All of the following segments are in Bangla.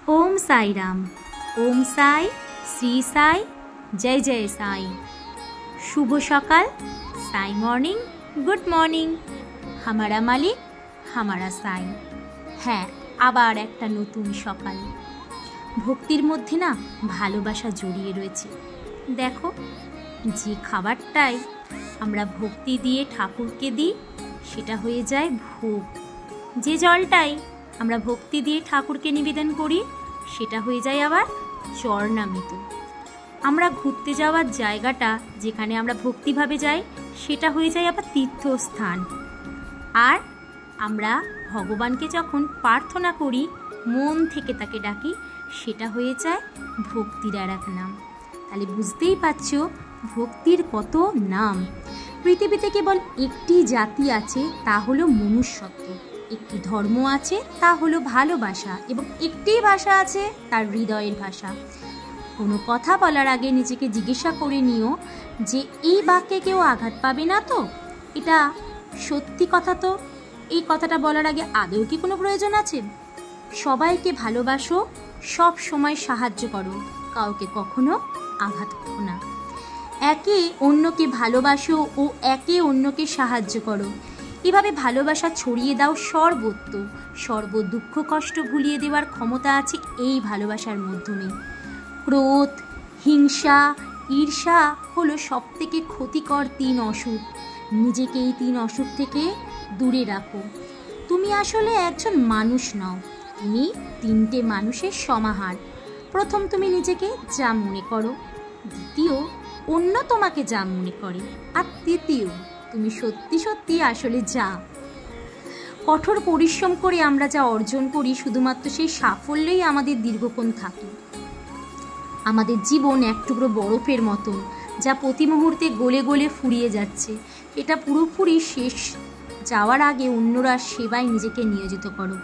ओम साई राम। ओम साई, श्री साई, जय जय साई। शुभ सकाल, साई मॉर्निंग, गुड मॉर्निंग। हमारा मालिक हमारा साई। হ্যাঁ, আবার একটা নতুন সকাল। ভক্তির মধ্যে না ভালোবাসা জড়িয়ে রয়েছে। দেখো, যে খাবারটাই আমরা ভক্তি দিয়ে ঠাকুরকে দিই সেটা হয়ে যায় ভোগ। যে জলটাই আমরা ভক্তি দিয়ে ঠাকুরকে নিবেদন করি সেটা হয়ে যায় আবার চরণামৃত। আমরা ঘুরতে যাওয়ার জায়গাটা যেখানে আমরা ভক্তিভাবে যাই সেটা হয়ে যায় আবার তীর্থস্থান। আর আমরা ভগবানকে যখন প্রার্থনা করি, মন থেকে তাকে ডাকি, সেটা হয়ে যায় ভক্তির আর এক নাম। তাহলে বুঝতেই পারছো ভক্তির কত নাম। পৃথিবীতে কেবল একটি জাতি আছে, তা হলো মনুষ্যত্ব। একটি ধর্ম আছে, তা হলো ভালোবাসা। এবং একটি ভাষা আছে, তার হৃদয়ের ভাষা। কোনো কথা বলার আগে নিজেকে জিজ্ঞাসা করে নিও যে এই বাক্যে কেউ আঘাত পাবে না তো? এটা সত্যি কথা তো? এই কথাটা বলার আগে আদৌ কি কোনো প্রয়োজন আছে? সবাইকে ভালোবাসো, সব সময় সাহায্য করো, কাউকে কখনো আঘাত করো না। একে অন্যকে ভালোবাসো ও একে অন্যকে সাহায্য করো। এভাবে ভালোবাসা ছড়িয়ে দাও সর্বত্র। সর্ব দুঃখ কষ্ট ভুলিয়ে দেওয়ার ক্ষমতা আছে এই ভালোবাসার মাধ্যমে। ক্রোধ, হিংসা, ঈর্ষা হলো সবথেকে ক্ষতিকর 3 অসুখ। নিজেকে এই 3 অসুখ থেকে দূরে রাখো। তুমি আসলে একজন মানুষ নও, তুমি 3টে মানুষের সমাহার। প্রথম, তুমি নিজেকে যা মনে করো। দ্বিতীয়, অন্য তোমাকে যা মনে করে। আর তৃতীয়, তুমি সত্যি সত্যি আসলে যা। কঠোর পরিশ্রম করে আমরা যা অর্জন করি, শুধুমাত্র সেই সাফল্যই আমাদের দীর্ঘক্ষণ থাকে। আমাদের জীবন এক টুকরো বরফের মতন, যা প্রতি মুহূর্তে গলে গলে ফুরিয়ে যাচ্ছে। এটা পুরোপুরি শেষ যাওয়ার আগে অন্যরা সেবায় নিজেকে নিয়োজিত করো।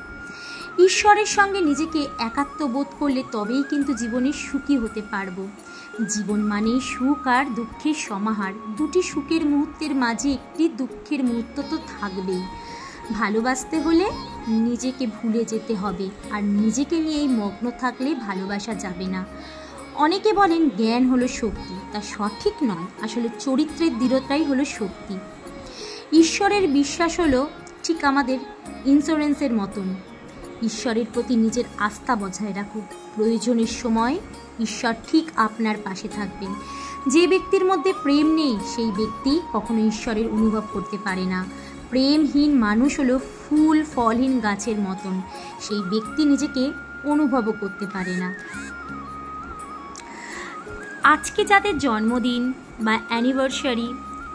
ঈশ্বরের সঙ্গে নিজেকে একাত্ম বোধ করলে তবেই কিন্তু জীবনে সুখী হতে পারবো। জীবন মানেই সুখ আর দুঃখের সমাহার। 2টি সুখের মুহূর্তের মাঝে একটি দুঃখের মুহূর্ত তো থাকবেই। ভালোবাসতে হলে নিজেকে ভুলে যেতে হবে, আর নিজেকে নিয়েই মগ্ন থাকলে ভালোবাসা যাবে না। অনেকে বলেন জ্ঞান হলো শক্তি, তা সঠিক নয়। আসলে চরিত্রের দৃঢ়তাই হলো শক্তি। ঈশ্বরের বিশ্বাস হলো ঠিক আমাদের ইন্স্যুরেন্সের মতন। ঈশ্বরের প্রতি নিজের আস্থা বজায় রাখো। প্রয়োজনের সময় ঈশ্বর ঠিক আপনার পাশে থাকবেন। যে ব্যক্তির মধ্যে প্রেম নেই সেই ব্যক্তি কখনো ঈশ্বরের অনুভব করতে পারে না। প্রেমহীন মানুষ হলো ফুল ফলহীন গাছের মতন, সেই ব্যক্তি নিজেকে অনুভবও করতে পারে না। আজকে যাদের জন্মদিন বা অ্যানিভার্সারি,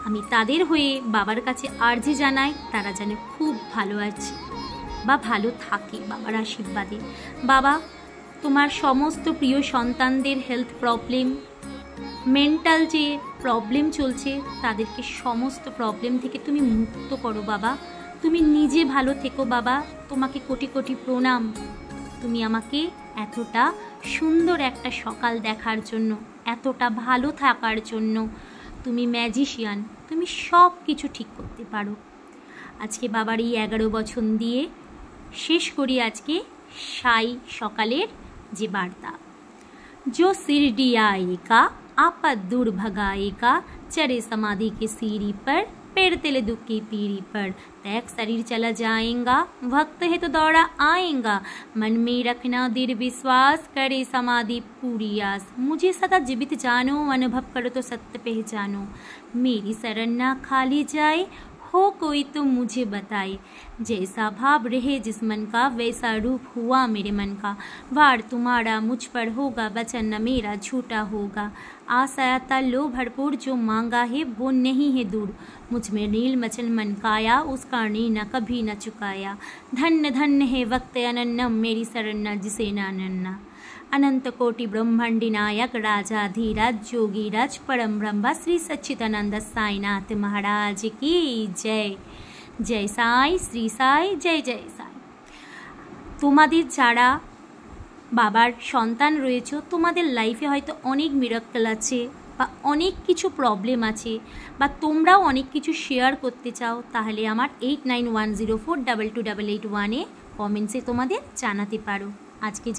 আমি তাদের হয়ে বাবার কাছে আর্জি জানাই তারা যেন খুব ভালো আছে বা ভালো থাকে বাবার আশীর্বাদে। বাবা, তোমার সমস্ত প্রিয় সন্তানদের হেলথ প্রবলেম, মেন্টাল যে প্রবলেম চলছে, তাদেরকে সমস্ত প্রবলেম থেকে তুমি মুক্ত করো বাবা। তুমি নিজে ভালো থেকো বাবা। তোমাকে কোটি কোটি প্রণাম। তুমি আমাকে এতটা সুন্দর একটা সকাল দেখার জন্য, এতটা ভালো থাকার জন্য। তুমি ম্যাজিশিয়ান, তুমি সব কিছু ঠিক করতে পারো। আজকে বাবার এই 11 বছর দিয়ে শেষ করি আজকে সাই সকালের যে বার্তা। जो शिरडी आएगा आपद दूर भगाएगा, चरे समाधि के सीढ़ी पर, पैर तले दुख की पीढ़ी पर, तैक शरीर चला जाएगा, भक्त है तो दौड़ा आएगा, मन में रखना दृढ़ विश्वास, करे समाधि पूरी आस, मुझे सदा जीवित जानो, अनुभव करो तो सत्य पहचानो, मेरी शरण ना खाली जाए, हो कोई तो मुझे बताए, जैसा भाव रहे जिस मन का वैसा रूप हुआ मेरे मन का, वार तुम्हारा मुझ पर होगा, वचन न मेरा झूठा होगा, आशा लो भरपूर जो मांगा है वो नहीं है दूर, मुझ में नील मचल मन काया, उसका ऋण न कभी न चुकाया, धन्य धन्य है वक्त अनन्नम, मेरी शरण न जिसे न अनन्ना, अनंत कोटि ब्रह्मांडी नायक राजाधीराज जोगीराज परम ब्रह्म श्री सच्चिदानंद साईनाथ महाराज की जय। जय साई, श्री साई, जय जय साई। তোমাদের যারা বাবার সন্তান রয়েছে, তোমাদের লাইফে হয়তো অনেক মিরাকল আছে বা অনেক কিছু প্রবলেম আছে, বা তোমরাও অনেক কিছু শেয়ার করতে চাও, তাহলে আমার 8910422881 কমেন্টসে তোমাদের জানাতে পারো। আজকে